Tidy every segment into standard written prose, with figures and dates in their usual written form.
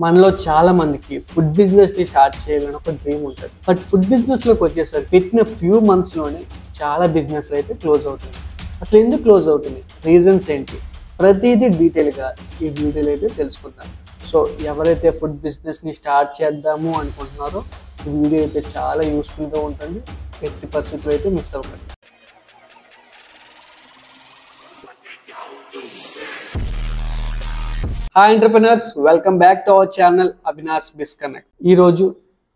మనలో చాలా మందికి ఫుడ్ బిజినెస్ ని స్టార్ట్ చేయాలని ఒక డ్రీమ్ ఉంటుంది. బట్ ఫుడ్ బిజినెస్ లోకి వచ్చేసరికి పెట్టిన ఫ్యూ మంత్స్ లోనే చాలా బిజినెస్ అయితే క్లోజ్ అవుతుంది. అసలు ఎందుకు క్లోజ్ అవుతుంది, రీజన్స్ ఏంటి, ప్రతిదీ డీటెయిల్ గా ఈ వీడియోలో అయితే తెలుసుకుందాం. సో ఎవరైతే ఫుడ్ బిజినెస్ ని స్టార్ట్ చేద్దాము అనుకుంటున్నారో ఈ వీడియో అయితే చాలా యూస్ఫుల్ గా ఉంటుంది. ఎట్టి పరిస్థితుల్లో అయితే మిస్ అవ్వకండి. Hi entrepreneurs, welcome back to our channel Avinash BizConnect. ఈరోజు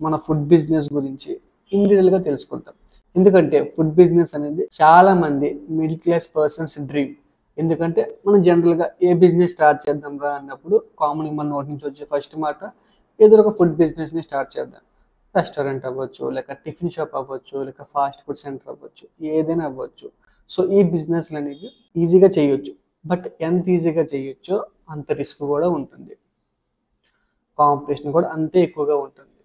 మన ఫుడ్ బిజినెస్ గురించి ఇన్ డీటెయిల్ గా తెలుసుకుంటాం. ఎందుకంటే ఫుడ్ బిజినెస్ అనేది చాలా మంది మిడిల్ క్లాస్ పర్సన్స్ డ్రీమ్. ఎందుకంటే మనం జనరల్గా ఏ బిజినెస్ స్టార్ట్ చేద్దాం రా అన్నప్పుడు కామన్గా మన నోటి నుంచి వచ్చే ఫస్ట్ మాట ఏదో ఒక ఫుడ్ బిజినెస్ని స్టార్ట్ చేద్దాం. రెస్టారెంట్ అవ్వచ్చు, లేక టిఫిన్ షాప్ అవ్వచ్చు, లేక ఫాస్ట్ ఫుడ్ సెంటర్ అవ్వచ్చు, ఏదైనా అవ్వచ్చు. సో ఈ బిజినెస్లు అనేవి ఈజీగా చేయొచ్చు. బట్ ఎంత ఈజీగా చేయొచ్చో అంత రిస్క్ కూడా ఉంటుంది, కాంపిటీషన్ కూడా అంతే ఎక్కువగా ఉంటుంది.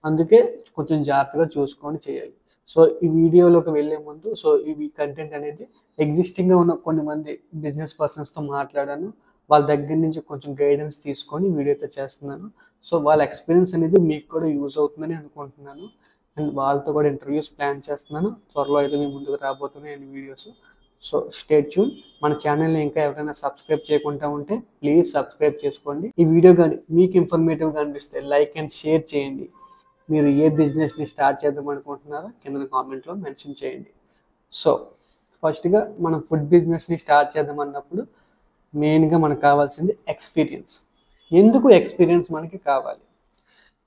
అందుకే కొంచెం జాగ్రత్తగా చూసుకొని చేయాలి. సో ఈ వీడియోలోకి వెళ్ళే ముందు ఈ కంటెంట్ అనేది ఎగ్జిస్టింగ్గా ఉన్న కొన్ని మంది బిజినెస్ పర్సన్స్తో మాట్లాడాను. వాళ్ళ దగ్గర నుంచి కొంచెం గైడెన్స్ తీసుకొని వీడియో అయితే చేస్తున్నాను. సో వాళ్ళ ఎక్స్పీరియన్స్ అనేది మీకు కూడా యూజ్ అవుతుందని అనుకుంటున్నాను. అండ్ వాళ్ళతో కూడా ఇంటర్వ్యూస్ ప్లాన్ చేస్తున్నాను. త్వరలో అయితే మీ ముందుకు రాబోతున్నాయి అన్ని వీడియోస్. So stay tune. మన ఛానల్ని ఇంకా ఎవరైనా సబ్స్క్రైబ్ చేయకుండా ఉంటే ప్లీజ్ సబ్స్క్రైబ్ చేసుకోండి. ఈ వీడియో కానీ మీకు ఇన్ఫర్మేటివ్గా అనిపిస్తే లైక్ అండ్ షేర్ చేయండి. మీరు ఏ బిజినెస్ని స్టార్ట్ చేద్దాం అనుకుంటున్నారో కింద కామెంట్లో మెన్షన్ చేయండి. సో ఫస్ట్గా మనం ఫుడ్ బిజినెస్ని స్టార్ట్ చేద్దాం అన్నప్పుడు మెయిన్గా మనకు కావాల్సింది ఎక్స్పీరియన్స్. ఎందుకు ఎక్స్పీరియన్స్ మనకి కావాలి?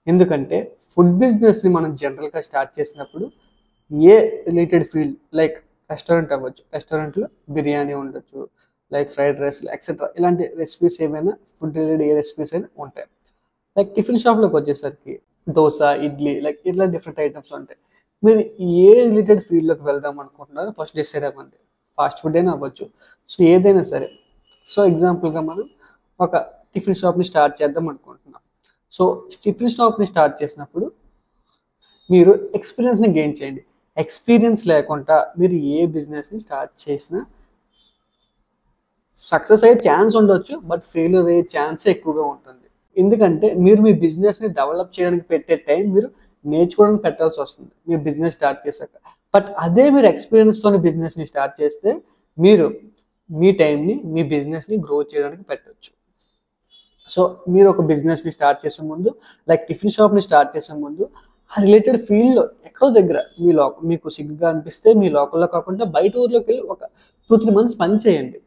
ఎందుకంటే ఫుడ్ బిజినెస్ని మనం జనరల్గా స్టార్ట్ చేసినప్పుడు ఏ రిలేటెడ్ ఫీల్డ్, లైక్ రెస్టారెంట్ అవ్వచ్చు, రెస్టారెంట్లో బిర్యానీ ఉండొచ్చు, లైక్ ఫ్రైడ్ రైస్ ఎక్సెట్రా, ఇలాంటి రెసిపీస్ ఏమైనా ఫుడ్ రిలేటెడ్ ఏ రెసిపీస్ అయినా ఉంటాయి. లైక్ టిఫిన్ షాప్లోకి వచ్చేసరికి దోశ, ఇడ్లీ, లైక్ ఇట్లా డిఫరెంట్ ఐటమ్స్ ఉంటాయి. మీరు ఏ రిలేటెడ్ ఫీల్డ్లోకి వెళ్దాం అనుకుంటున్నారో ఫస్ట్ డిసైడ్ అవ్వండి. ఫాస్ట్ ఫుడ్ అయినా అవ్వచ్చు, సో ఏదైనా సరే. సో ఎగ్జాంపుల్గా మనం ఒక టిఫిన్ షాప్ని స్టార్ట్ చేద్దాం అనుకుంటున్నాం. సో టిఫిన్ షాప్ని స్టార్ట్ చేసినప్పుడు మీరు ఎక్స్పీరియన్స్ని గెయిన్ చేయండి. ఎక్స్పీరియన్స్ లేకుండా మీరు ఏ బిజినెస్ని స్టార్ట్ చేసినా సక్సెస్ అయ్యే ఛాన్స్ ఉండొచ్చు, బట్ ఫెయిల్యూర్ అయ్యే ఛాన్స్ ఎక్కువగా ఉంటుంది. ఎందుకంటే మీరు మీ బిజినెస్ని డెవలప్ చేయడానికి పెట్టే టైం మీరు నేర్చుకోవడానికి పెట్టాల్సి వస్తుంది మీరు బిజినెస్ స్టార్ట్ చేశాక. బట్ అదే మీరు ఎక్స్పీరియన్స్తోని బిజినెస్ని స్టార్ట్ చేస్తే మీరు మీ టైంని మీ బిజినెస్ని గ్రో చేయడానికి పెట్టవచ్చు. సో మీరు ఒక బిజినెస్ని స్టార్ట్ చేసే ముందు, లైక్ టిఫిన్ షాప్ని స్టార్ట్ చేసే ముందు ఆ రిలేటెడ్ ఫీల్డ్లో ఎక్కడో దగ్గర మీకు సిగ్గుగా అనిపిస్తే మీ లోకల్లో కాకుండా బయట ఊర్లోకి వెళ్ళి ఒక 2-3 మంత్స్ పని చేయండి.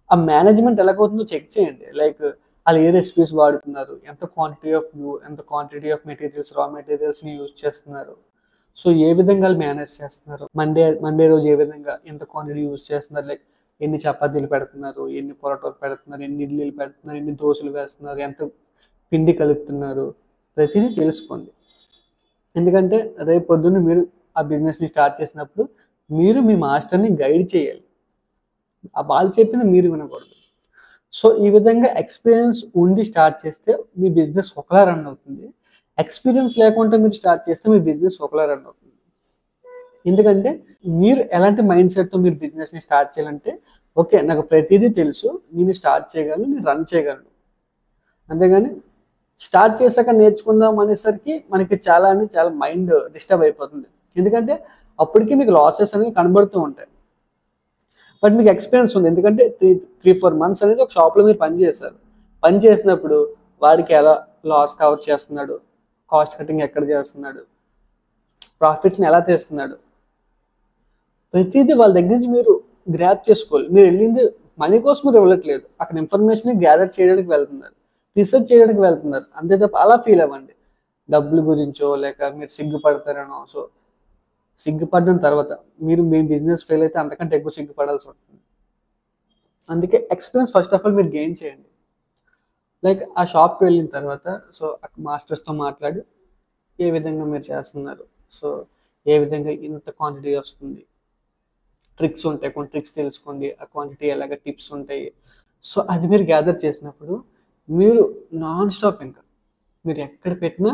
ఆ మేనేజ్మెంట్ ఎలాగవుతుందో చెక్ చేయండి. లైక్ వాళ్ళు ఏ రెసిపీస్ వాడుతున్నారు, ఎంత క్వాంటిటీ ఆఫ్ మెటీరియల్స్, రా మెటీరియల్స్ని యూజ్ చేస్తున్నారు, సో ఏ విధంగా వాళ్ళు మేనేజ్ చేస్తున్నారు, మండే రోజు ఏ విధంగా ఎంత క్వాంటిటీ యూజ్ చేస్తున్నారు, లైక్ ఎన్ని చపాతీలు పెడుతున్నారు, ఎన్ని పొరటోలు పెడుతున్నారు, ఎన్ని ఇడ్లీలు పెడుతున్నారు, ఎన్ని దోశలు వేస్తున్నారు, ఎంత పిండి కలుపుతున్నారు, ప్రతిదీ తెలుసుకోండి. ఎందుకంటే రేపు పొద్దున్న మీరు ఆ బిజినెస్ని స్టార్ట్ చేసినప్పుడు మీరు మీ మాస్టర్ని గైడ్ చేయాలి. వాళ్ళు చెప్పింది మీరు వినకూడదు. సో ఈ విధంగా ఎక్స్పీరియన్స్ ఉండి స్టార్ట్ చేస్తే మీ బిజినెస్ ఒకలా రన్ అవుతుంది. ఎక్స్పీరియన్స్ లేకుండా మీరు స్టార్ట్ చేస్తే మీ బిజినెస్ ఒకలా రన్ అవుతుంది. ఎందుకంటే మీరు ఎలాంటి మైండ్ సెట్తో మీరు బిజినెస్ని స్టార్ట్ చేయాలంటే, ఓకే నాకు ప్రతిదీ తెలుసు, నేను స్టార్ట్ చేయగలను, నేను రన్ చేయగలను. అంతేగాని స్టార్ట్ చేశాక నేర్చుకుందాం అనేసరికి మనకి చాలా మైండ్ డిస్టర్బ్ అయిపోతుంది. ఎందుకంటే అప్పటికి మీకు లాసెస్ అనేవి కనబడుతూ ఉంటాయి. బట్ మీకు ఎక్స్పీరియన్స్ ఉంది, ఎందుకంటే 3-4 మంత్స్ అనేది ఒక షాప్లో మీరు పని చేసినప్పుడు వాడికి ఎలా లాస్ కవర్ చేస్తున్నాడు, కాస్ట్ కటింగ్ ఎక్కడ చేస్తున్నాడు, ప్రాఫిట్స్ని ఎలా తీస్తున్నాడు, ప్రతిదీ వాళ్ళ దగ్గర నుంచి మీరు గ్రాప్ చేసుకోవాలి. మీరు వెళ్ళింది మనీ కోసం మీరు వెళ్ళట్లేదు, అక్కడ ఇన్ఫర్మేషన్ గ్యాదర్ చేయడానికి వెళ్తున్నారు, రీసెర్చ్ చేయడానికి వెళ్తున్నారు, అంతే తప్ప అలా ఫీల్ అవ్వండి డబ్బుల గురించో లేక మీరు సిగ్గుపడతారనో. సో సిగ్గుపడిన తర్వాత మీరు మీ బిజినెస్ ఫెయిల్ అయితే అంతకంటే ఎక్కువ సిగ్గుపడాల్సి ఉంటుంది. అందుకే ఎక్స్పీరియన్స్ ఫస్ట్ ఆఫ్ ఆల్ మీరు గెయిన్ చేయండి. లైక్ ఆ షాప్కి వెళ్ళిన తర్వాత సో మాస్టర్స్తో మాట్లాడి ఏ విధంగా మీరు చేస్తున్నారు, సో ఏ విధంగా ఇంత క్వాంటిటీ వస్తుంది, ట్రిక్స్ ఉంటాయి, కొన్ని ట్రిక్స్ తెలుసుకోండి. ఆ క్వాంటిటీ ఎలాగ టిప్స్ ఉంటాయి. సో అది మీరు గ్యాదర్ చేసినప్పుడు మీరు నాన్ స్టాప్ ఇంకా మీరు ఎక్కడ పెట్టినా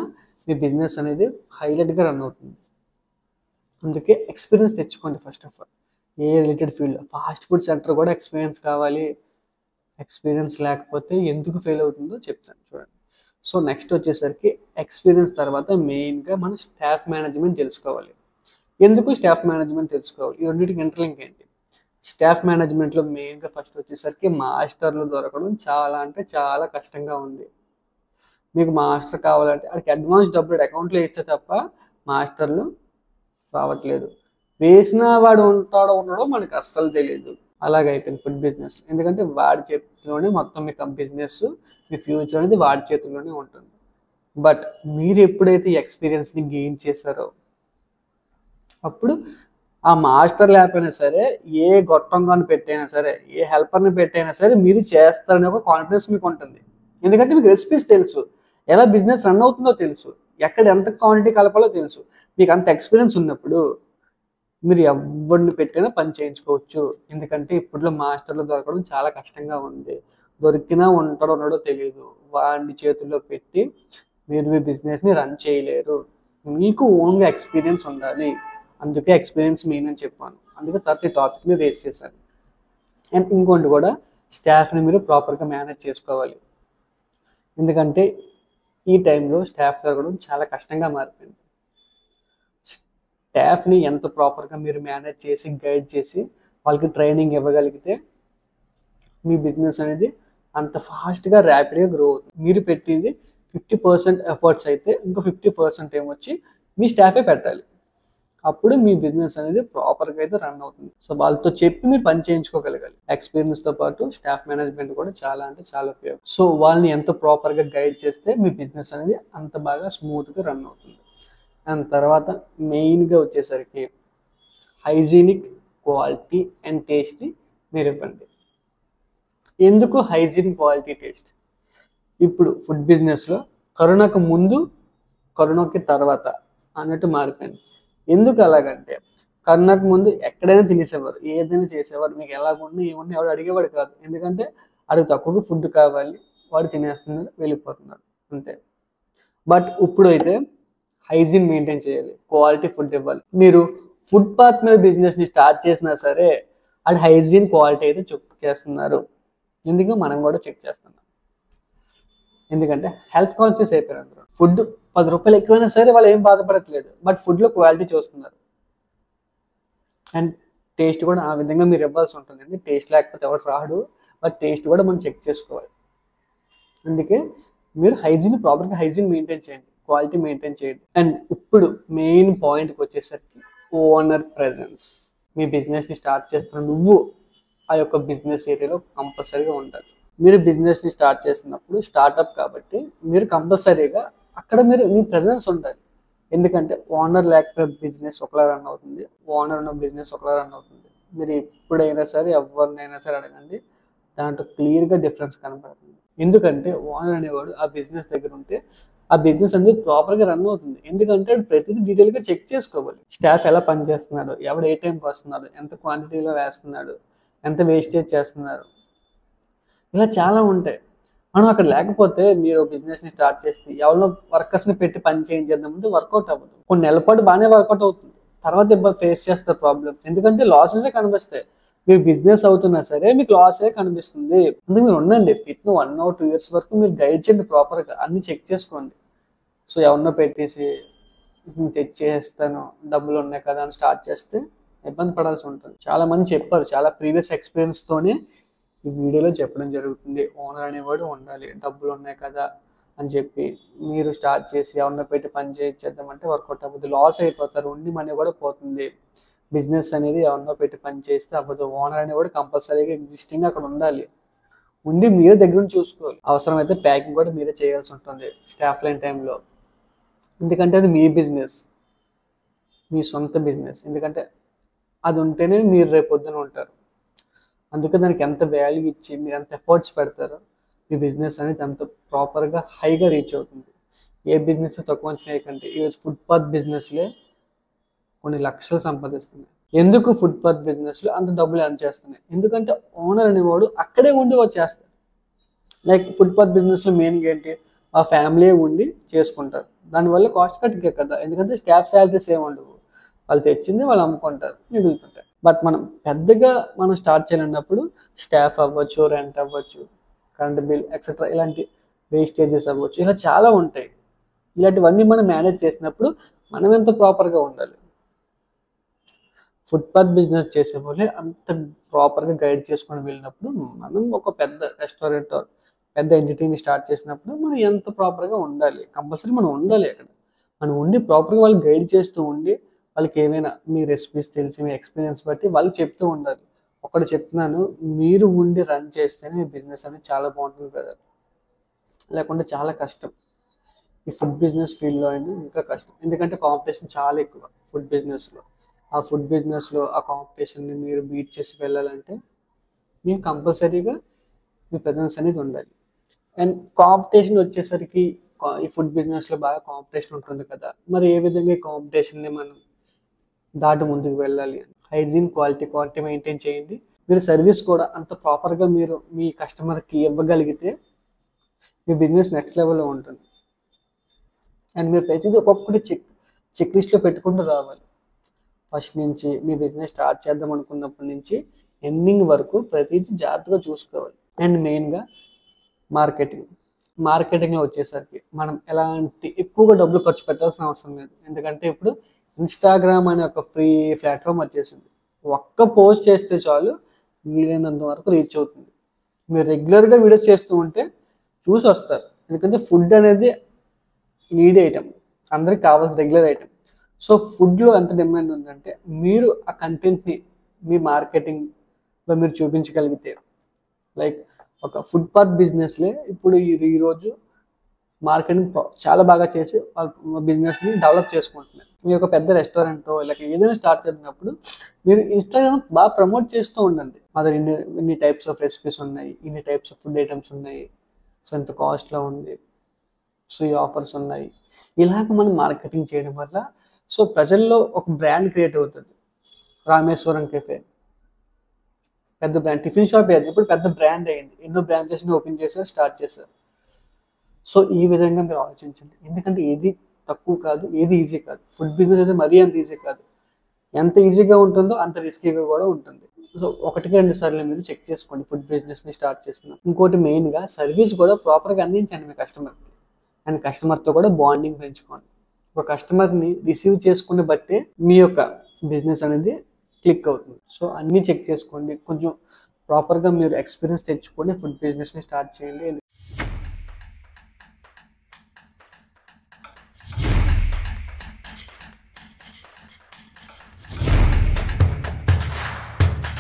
మీ బిజినెస్ అనేది హైలైట్గా రన్ అవుతుంది. అందుకే ఎక్స్పీరియన్స్ తెచ్చుకోండి first of all. A related field, fast food centre కూడా ఎక్స్పీరియన్స్ కావాలి, ఎక్స్పీరియన్స్ లేకపోతే ఎందుకు ఫెయిల్ అవుతుందో చెప్తాను చూడండి. సో నెక్స్ట్ వచ్చేసరికి ఎక్స్పీరియన్స్ తర్వాత మెయిన్గా మనం స్టాఫ్ మేనేజ్మెంట్ తెలుసుకోవాలి. ఎందుకు స్టాఫ్ మేనేజ్మెంట్ తెలుసుకోవాలి? ఈ రెండింటికి ఇంటర్లింక్ ఏంటి? స్టాఫ్ మేనేజ్మెంట్లో మెయిన్గా ఫస్ట్ వచ్చేసరికి మాస్టర్లు దొరకడం చాలా అంటే చాలా కష్టంగా ఉంది. మీకు మాస్టర్ కావాలంటే అక్కడికి అడ్వాన్స్ డబ్బులు అకౌంట్లో వేస్తే తప్ప మాస్టర్లు రావట్లేదు. వేసిన వాడు ఉంటాడో ఉండడో మనకు అస్సలు తెలియదు. అలాగైపోయింది ఫుడ్ బిజినెస్. ఎందుకంటే వాడి చేతిలోనే మొత్తం మీకు బిజినెస్, మీ ఫ్యూచర్ అనేది వాడి చేతిలోనే ఉంటుంది. బట్ మీరు ఎప్పుడైతే ఈ ఎక్స్పీరియన్స్ని గెయిన్ చేశారో అప్పుడు ఆ మాస్టర్ లేకపోయినా సరే, ఏ గొట్టంగాని పెట్టైనా సరే, ఏ హెల్పర్ని పెట్టైనా సరే మీరు చేస్తారనే ఒక కాన్ఫిడెన్స్ మీకు ఉంటుంది. ఎందుకంటే మీకు రెసిపీస్ తెలుసు, ఎలా బిజినెస్ రన్ అవుతుందో తెలుసు, ఎక్కడ ఎంత క్వాంటిటీ కలపాలో తెలుసు. మీకు అంత ఎక్స్పీరియన్స్ ఉన్నప్పుడు మీరు ఎవరిని పెట్టైనా పని చేయించుకోవచ్చు. ఎందుకంటే ఇప్పట్లో మాస్టర్లు దొరకడం చాలా కష్టంగా ఉంది. దొరికినా ఉంటాడో ఉన్నాడో తెలియదు. వాడిని చేతుల్లో పెట్టి మీరు మీ బిజినెస్ని రన్ చేయలేరు. మీకు ఓన్గా ఎక్స్పీరియన్స్ ఉండాలి. అందుకే ఎక్స్పీరియన్స్ మెయిన్ అని చెప్పాను. అందుకే తర్వాత ఈ టాపిక్ని రేస్ చేశాను. అండ్ ఇంకోటి కూడా, స్టాఫ్ని మీరు ప్రాపర్గా మేనేజ్ చేసుకోవాలి. ఎందుకంటే ఈ టైంలో స్టాఫ్ దొరకడం చాలా కష్టంగా మారిపోయింది. స్టాఫ్ని ఎంత ప్రాపర్గా మీరు మేనేజ్ చేసి గైడ్ చేసి వాళ్ళకి ట్రైనింగ్ ఇవ్వగలిగితే మీ బిజినెస్ అనేది అంత ఫాస్ట్గా ర్యాపిడ్గా గ్రో అవుతుంది. మీరు పెట్టింది 50% ఎఫర్ట్స్ అయితే ఇంకో 50% ఏమొచ్చి మీ స్టాఫే పెట్టాలి. అప్పుడు మీ బిజినెస్ అనేది ప్రాపర్గా అయితే రన్ అవుతుంది. సో వాళ్ళతో చెప్పి మీరు పని చేయించుకోగలగాలి. ఎక్స్పీరియన్స్తో పాటు స్టాఫ్ మేనేజ్మెంట్ కూడా చాలా అంటే చాలా ఉపయోగం. సో వాళ్ళని ఎంత ప్రాపర్గా గైడ్ చేస్తే మీ బిజినెస్ అనేది అంత బాగా స్మూత్గా రన్ అవుతుంది. అండ్ తర్వాత మెయిన్గా వచ్చేసరికి హైజీనిక్, క్వాలిటీ అండ్ టేస్ట్ని మీరు ఇవ్వండి. ఎందుకు హైజీన్, క్వాలిటీ, టేస్ట్? ఇప్పుడు ఫుడ్ బిజినెస్లో కరోనాకు ముందు, కరోనాకి తర్వాత అన్నట్టు మారిపోయింది. ఎందుకు అలాగంటే కరోనాకు ముందు ఎక్కడైనా తినేసేవారు, ఏదైనా చేసేవారు. మీకు ఎలాగున్నా ఏమన్నా ఎవరు అడిగేవాడు కాదు. ఎందుకంటే అది తక్కువగా ఫుడ్ కావాలి, వాడు తినేస్తున్నాడు, వెళ్ళిపోతున్నాడు, అంతే. బట్ ఇప్పుడు అయితే హైజీన్ మెయింటైన్ చేయాలి, క్వాలిటీ ఫుడ్ ఇవ్వాలి. మీరు ఫుట్పాత్ మీద బిజినెస్ని స్టార్ట్ చేసినా సరే అది హైజీన్, క్వాలిటీ అయితే చెక్ చేస్తున్నారు. ఎందుకు మనం కూడా చెక్ చేస్తున్నాం. ఎందుకంటే హెల్త్ కాన్షియస్ అయిపోయారు అందరూ. ఫుడ్ 10 రూపాయలు ఎక్కువైనా సరే వాళ్ళు ఏం బాధపడట్లేదు. బట్ ఫుడ్లో క్వాలిటీ చూస్తున్నారు. అండ్ టేస్ట్ కూడా ఆ విధంగా మీరు ఇవ్వాల్సి ఉంటుంది. టేస్ట్ లేకపోతే ఎవరు రాడు. బట్ టేస్ట్ కూడా మనం చెక్ చేసుకోవాలి. అందుకే మీరు హైజీన్, ప్రాపర్గా హైజీన్ మెయింటైన్ చేయండి, క్వాలిటీ మెయింటైన్ చేయండి. అండ్ ఇప్పుడు మెయిన్ పాయింట్కి వచ్చేసరికి ఓనర్ ప్రెజెన్స్. మీ బిజినెస్ని స్టార్ట్ చేస్తున్న నువ్వు ఆ యొక్క బిజినెస్ ఏరియాలో కంపల్సరీగా ఉండాలి. మీరు బిజినెస్ని స్టార్ట్ చేస్తున్నప్పుడు స్టార్టప్ కాబట్టి మీరు కంపల్సరీగా అక్కడ మీ ప్రెజెన్స్ ఉండాలి. ఎందుకంటే ఓనర్ లేకపోతే బిజినెస్ ఒకలా రన్ అవుతుంది, ఓనర్ ఉన్న బిజినెస్ ఒకలా రన్ అవుతుంది. మీరు ఎప్పుడైనా సరే ఎవరినైనా సరే అడగండి, దాంట్లో క్లియర్గా డిఫరెన్స్ కనపడుతుంది. ఎందుకంటే ఓనర్ అనేవాడు ఆ బిజినెస్ దగ్గర ఉంటే ఆ బిజినెస్ అనేది ప్రాపర్గా రన్ అవుతుంది. ఎందుకంటే ప్రతిదీ డీటెయిల్గా చెక్ చేసుకోవాలి. స్టాఫ్ ఎలా పనిచేస్తున్నాడు, ఎవడు ఏ టైంకి వస్తున్నాడు, ఎంత క్వాంటిటీలో వేస్తున్నాడు, ఎంత వేస్టేజ్ చేస్తున్నారు, ఇలా చాలా ఉంటాయి. మనం అక్కడ లేకపోతే మీరు బిజినెస్ని స్టార్ట్ చేస్తే ఎవరినో వర్కర్స్ని పెట్టి పని చేయించేద్దామంటే వర్కౌట్ అవ్వదు. కొన్ని నెలల పాటు బాగానే వర్కౌట్ అవుతుంది, తర్వాత ఇబ్బంది ఫేస్ చేస్తారు ప్రాబ్లమ్స్. ఎందుకంటే లాసెసే కనిపిస్తాయి. మీరు బిజినెస్ అవుతున్నా సరే మీకు లాసే కనిపిస్తుంది. అందుకే మీరు ఉండండి, ఇట్లా 1 or 2 years వరకు మీరు గైడ్ చేయండి, ప్రాపర్గా అన్ని చెక్ చేసుకోండి. సో ఎవరినో పెట్టేసి తెచ్చేస్తాను డబ్బులు ఉన్నాయి కదా అని స్టార్ట్ చేస్తే ఇబ్బంది పడాల్సి ఉంటుంది. చాలా మంది చెప్పారు, చాలా ప్రీవియస్ ఎక్స్పీరియన్స్తోనే ఈ వీడియోలో చెప్పడం జరుగుతుంది. ఓనర్ అనేవాడు ఉండాలి, డబ్బులు ఉన్నాయి కదా అని చెప్పి మీరు స్టార్ట్ చేసి ఎవరినో పెట్టి పని చేద్దామంటే వర్కౌట్ అవ్వదు, లాస్ అయిపోతారు, ఉండి మనీ కూడా పోతుంది. బిజినెస్ అనేది ఎవరినో పెట్టి పని చేస్తే అవ్వదు. ఓనర్ అనేవాడు కంపల్సరీగా ఎగ్జిస్టింగ్ అక్కడ ఉండాలి, ఉండి మీరే దగ్గర నుంచి చూసుకోవాలి. అవసరమైతే ప్యాకింగ్ కూడా మీరే చేయాల్సి ఉంటుంది స్టాఫ్ లేని టైంలో. ఎందుకంటే అది మీ బిజినెస్, మీ సొంత బిజినెస్. ఎందుకంటే అది ఉంటేనే మీరు రేపు పొద్దున ఉంటారు. అందుకే దానికి ఎంత వాల్యూ ఇచ్చి మీరు ఎంత ఎఫర్ట్స్ పెడతారో మీ బిజినెస్ అనేది అంత ప్రాపర్గా హైగా రీచ్ అవుతుంది. ఏ బిజినెస్ తక్కువ అంచనా కంటే ఈరోజు ఫుట్పాత్ బిజినెస్లే కొన్ని లక్షలు సంపాదిస్తున్నాయి. ఎందుకు ఫుట్పాత్ బిజినెస్లో అంత డబ్బులు ఎర్న్ చేస్తున్నాయి? ఎందుకంటే ఓనర్ అనేవాడు అక్కడే ఉండి వచ్చేస్తాడు. లైక్ ఫుట్పాత్ బిజినెస్లో మెయిన్గా ఏంటి, ఆ ఫ్యామిలీ ఉండి చేసుకుంటారు. దానివల్ల కాస్ట్ కట్టికే కదా, ఎందుకంటే స్టాఫ్ శాలరీస్ ఏమి ఉండవు, వాళ్ళు తెచ్చింది వాళ్ళు అమ్ముకుంటారు, మిగులుతుంటాయి. బట్ మనం పెద్దగా మనం స్టార్ట్ చేయాలన్నప్పుడు స్టాఫ్ అవ్వచ్చు, రెంట్ అవ్వచ్చు, కరెంట్ బిల్ ఎక్సెట్రా ఇలాంటి వేస్టేజెస్ అవ్వచ్చు, ఇలా చాలా ఉంటాయి. ఇలాంటివన్నీ మనం మేనేజ్ చేసినప్పుడు మనం ఎంత ప్రాపర్గా ఉండాలి. ఫుట్పాత్ బిజినెస్ చేసే వాళ్ళే అంత ప్రాపర్గా గైడ్ చేసుకొని వెళ్ళినప్పుడు మనం ఒక పెద్ద రెస్టారెంట్ పెద్ద ఎంటిటీని స్టార్ట్ చేసినప్పుడు మనం ఎంత ప్రాపర్గా ఉండాలి. కంపల్సరీ మనం ఉండాలి అక్కడ. మనం ఉండి ప్రాపర్గా వాళ్ళు గైడ్ చేస్తూ ఉండి వాళ్ళకి ఏమైనా మీ రెసిపీస్ తెలిసి మీ ఎక్స్పీరియన్స్ బట్టి వాళ్ళు చెప్తూ ఉండాలి. ఒకటి చెప్తున్నాను, మీరు ఉండి రన్ చేస్తేనే మీ బిజినెస్ అనేది చాలా బాగుంటుంది బ్రదర్. లేకుంటే చాలా కష్టం. ఈ ఫుడ్ బిజినెస్ ఫీల్డ్లో అయినా ఇంకా కష్టం. ఎందుకంటే కాంపిటీషన్ చాలా ఎక్కువ ఫుడ్ బిజినెస్లో. ఆ ఫుడ్ బిజినెస్లో ఆ కాంపిటీషన్ని మీరు బీట్ చేసి వెళ్ళాలంటే మీకు కంపల్సరీగా మీ ప్రెజెన్స్ అనేది ఉండాలి. అండ్ కాంపిటీషన్ వచ్చేసరికి ఈ ఫుడ్ బిజినెస్లో బాగా కాంపిటీషన్ ఉంటుంది కదా, మరి ఏ విధంగా ఈ కాంపిటీషన్ని మనం దాటి ముందుకు వెళ్ళాలి అని హైజీన్ క్వాలిటీ మెయింటైన్ చేయండి. మీరు సర్వీస్ కూడా అంత ప్రాపర్గా మీరు మీ కస్టమర్కి ఇవ్వగలిగితే మీ బిజినెస్ నెక్స్ట్ లెవెల్లో ఉంటుంది. అండ్ మీరు ప్రతిదీ ఒక్కొక్కటి చెక్ లిస్ట్లో పెట్టుకుంటూ రావాలి. ఫస్ట్ నుంచి మీ బిజినెస్ స్టార్ట్ చేద్దాం అనుకున్నప్పటి నుంచి ఎండింగ్ వరకు ప్రతిదీ జాగ్రత్తగా చూసుకోవాలి. అండ్ మెయిన్గా మార్కెటింగ్లో వచ్చేసరికి మనం ఎలాంటి ఎక్కువగా డబ్బులు ఖర్చు పెట్టాల్సిన అవసరం లేదు. ఎందుకంటే ఇప్పుడు ఇన్స్టాగ్రామ్ అనే ఒక ఫ్రీ ప్లాట్ఫామ్ వచ్చేసింది. ఒక్క పోస్ట్ చేస్తే చాలు వీలైనంత వరకు రీచ్ అవుతుంది. మీరు రెగ్యులర్గా వీడియోస్ చేస్తూ ఉంటే చూసి వస్తారు. ఎందుకంటే ఫుడ్ అనేది నీడ్ ఐటమ్, అందరికి కావాల్సిన రెగ్యులర్ ఐటమ్. సో ఫుడ్లో ఎంత డిమాండ్ ఉందంటే మీరు ఆ కంటెంట్ని మీ మార్కెటింగ్లో మీరు చూపించగలిగితే, లైక్ ఒక ఫుట్పాత్ బిజినెస్లే ఇప్పుడు ఈరోజు మార్కెటింగ్ చాలా బాగా చేసి వాళ్ళ బిజినెస్ని డెవలప్ చేసుకుంటున్నారు. మీరు ఒక పెద్ద రెస్టారెంట్ లేక ఏదైనా స్టార్ట్ చేసినప్పుడు మీరు ఇన్స్టాగ్రామ్ బాగా ప్రమోట్ చేస్తూ ఉండండి. మా దగ్గర ఇన్ని టైప్స్ ఆఫ్ రెసిపీస్ ఉన్నాయి, ఇన్ని టైప్స్ ఆఫ్ ఫుడ్ ఐటమ్స్ ఉన్నాయి, సో ఇంత కాస్ట్లో ఉంది, సో ఈ ఆఫర్స్ ఉన్నాయి. ఇలాగ మనం మార్కెటింగ్ చేయడం వల్ల సో ప్రజల్లో ఒక బ్రాండ్ క్రియేట్ అవుతుంది. రామేశ్వరం కెఫే పెద్ద బ్రాండ్, టిఫిన్ షాప్ అయ్యింది, ఇప్పుడు పెద్ద బ్రాండ్ అయ్యింది. ఎన్నో బ్రాంచెస్ని ఓపెన్ చేశారు, స్టార్ట్ చేశారు. సో ఈ విధంగా మీరు ఆలోచించండి. ఎందుకంటే ఏది తక్కువ కాదు, ఏది ఈజీ కాదు. ఫుడ్ బిజినెస్ అయితే మరీ అంత ఈజీ కాదు. ఎంత ఈజీగా ఉంటుందో అంత రిస్కీగా కూడా ఉంటుంది. సో 1-2 సార్లు మీరు చెక్ చేసుకోండి ఫుడ్ బిజినెస్ని స్టార్ట్ చేస్తున్నాం. ఇంకోటి మెయిన్గా సర్వీస్ కూడా ప్రాపర్గా అందించండి మీ కస్టమర్కి. అండ్ కస్టమర్తో కూడా బాండింగ్ పెంచుకోండి. ఒక కస్టమర్ని రిసీవ్ చేసుకుని బట్టే మీ యొక్క బిజినెస్ అనేది క్లిక్ అవుతుంది. సో అన్నీ చెక్ చేసుకోండి. కొంచెం ప్రాపర్గా మీరు ఎక్స్పీరియన్స్ తెచ్చుకొని ఫుడ్ బిజినెస్ని స్టార్ట్ చేయండి.